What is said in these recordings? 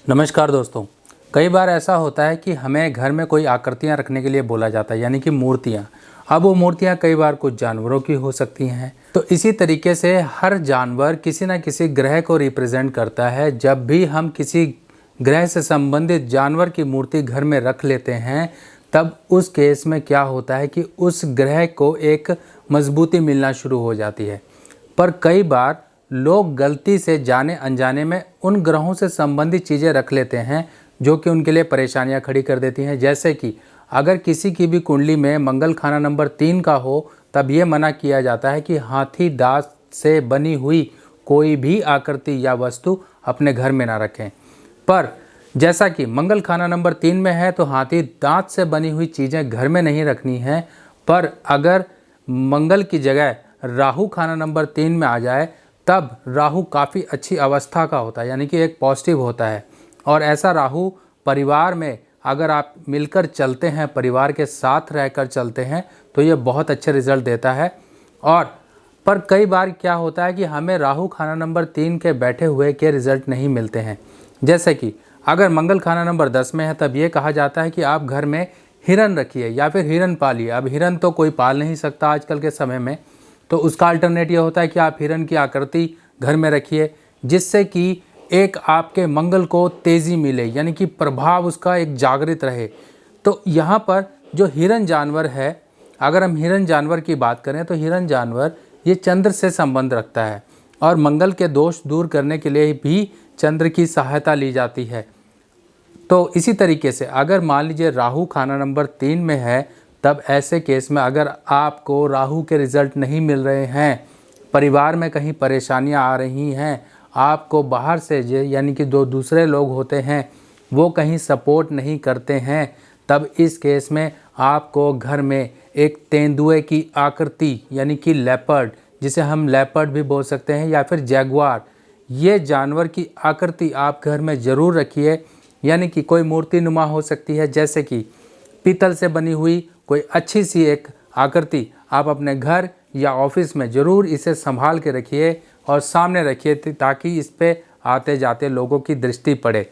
नमस्कार दोस्तों। कई बार ऐसा होता है कि हमें घर में कोई आकृतियाँ रखने के लिए बोला जाता है, यानी कि मूर्तियाँ। अब वो मूर्तियाँ कई बार कुछ जानवरों की हो सकती हैं। तो इसी तरीके से हर जानवर किसी न किसी ग्रह को रिप्रेजेंट करता है। जब भी हम किसी ग्रह से संबंधित जानवर की मूर्ति घर में रख लेते हैं, तब उस केस में क्या होता है कि उस ग्रह को एक मजबूती मिलना शुरू हो जाती है। पर कई बार लोग गलती से जाने अनजाने में उन ग्रहों से संबंधित चीज़ें रख लेते हैं जो कि उनके लिए परेशानियां खड़ी कर देती हैं। जैसे कि अगर किसी की भी कुंडली में मंगल खाना नंबर 3 का हो, तब ये मना किया जाता है कि हाथी दांत से बनी हुई कोई भी आकृति या वस्तु अपने घर में ना रखें। पर जैसा कि मंगल खाना नंबर 3 में है, तो हाथी दांत से बनी हुई चीज़ें घर में नहीं रखनी है। पर अगर मंगल की जगह राहु खाना नंबर 3 में आ जाए, तब राहु काफ़ी अच्छी अवस्था का होता है, यानी कि एक पॉजिटिव होता है। और ऐसा राहु परिवार में अगर आप मिलकर चलते हैं, परिवार के साथ रहकर चलते हैं, तो ये बहुत अच्छे रिजल्ट देता है। और पर कई बार क्या होता है कि हमें राहु खाना नंबर 3 के बैठे हुए के रिजल्ट नहीं मिलते हैं। जैसे कि अगर मंगल खाना नंबर 10 में है, तब ये कहा जाता है कि आप घर में हिरन रखिए या फिर हिरन पालिए। अब हिरन तो कोई पाल नहीं सकता आजकल के समय में, तो उसका अल्टरनेट ये होता है कि आप हिरन की आकृति घर में रखिए, जिससे कि एक आपके मंगल को तेज़ी मिले, यानी कि प्रभाव उसका एक जागृत रहे। तो यहाँ पर जो हिरन जानवर है, अगर हम हिरन जानवर की बात करें, तो हिरन जानवर ये चंद्र से संबंध रखता है और मंगल के दोष दूर करने के लिए भी चंद्र की सहायता ली जाती है। तो इसी तरीके से अगर मान लीजिए राहु खाना नंबर 3 में है, तब ऐसे केस में अगर आपको राहु के रिज़ल्ट नहीं मिल रहे हैं, परिवार में कहीं परेशानियां आ रही हैं, आपको बाहर से यानी कि जो दूसरे लोग होते हैं वो कहीं सपोर्ट नहीं करते हैं, तब इस केस में आपको घर में एक तेंदुए की आकृति, यानी कि लेपर्ड, जिसे हम लेपर्ड भी बोल सकते हैं, या फिर जैगुआर, ये जानवर की आकृति आप घर में ज़रूर रखिए। यानी कि कोई मूर्ति नुमा हो सकती है, जैसे कि पीतल से बनी हुई कोई अच्छी सी एक आकृति आप अपने घर या ऑफिस में ज़रूर इसे संभाल के रखिए और सामने रखिए, ताकि इस पे आते जाते लोगों की दृष्टि पड़े।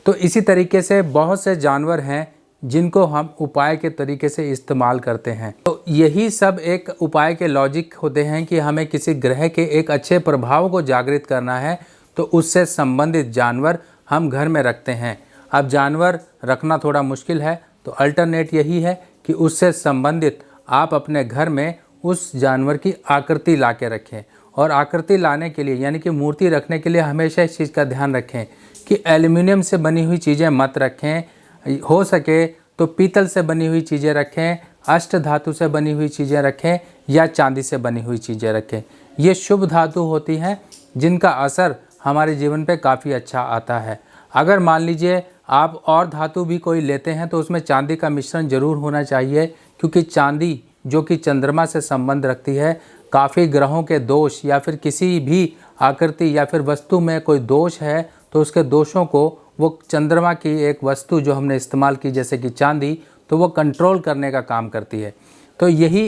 तो इसी तरीके से बहुत से जानवर हैं जिनको हम उपाय के तरीके से इस्तेमाल करते हैं। तो यही सब एक उपाय के लॉजिक होते हैं कि हमें किसी ग्रह के एक अच्छे प्रभाव को जागृत करना है, तो उससे संबंधित जानवर हम घर में रखते हैं। अब जानवर रखना थोड़ा मुश्किल है, तो अल्टरनेट यही है कि उससे संबंधित आप अपने घर में उस जानवर की आकृति ला के रखें। और आकृति लाने के लिए, यानी कि मूर्ति रखने के लिए, हमेशा इस चीज़ का ध्यान रखें कि एल्युमिनियम से बनी हुई चीज़ें मत रखें। हो सके तो पीतल से बनी हुई चीज़ें रखें, अष्ट धातु से बनी हुई चीज़ें रखें, या चांदी से बनी हुई चीज़ें रखें। ये शुभ धातु होती हैं जिनका असर हमारे जीवन पे काफ़ी अच्छा आता है। अगर मान लीजिए आप और धातु भी कोई लेते हैं, तो उसमें चांदी का मिश्रण ज़रूर होना चाहिए, क्योंकि चांदी जो कि चंद्रमा से संबंध रखती है, काफ़ी ग्रहों के दोष या फिर किसी भी आकृति या फिर वस्तु में कोई दोष है, तो उसके दोषों को वो चंद्रमा की एक वस्तु जो हमने इस्तेमाल की, जैसे कि चांदी, तो वो कंट्रोल करने का काम करती है। तो यही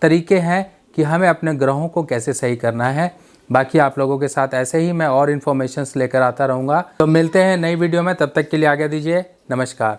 तरीके हैं कि हमें अपने ग्रहों को कैसे सही करना है। बाकी आप लोगों के साथ ऐसे ही मैं और इन्फॉर्मेशंस लेकर आता रहूँगा। तो मिलते हैं नई वीडियो में, तब तक के लिए आज्ञा दीजिए। नमस्कार।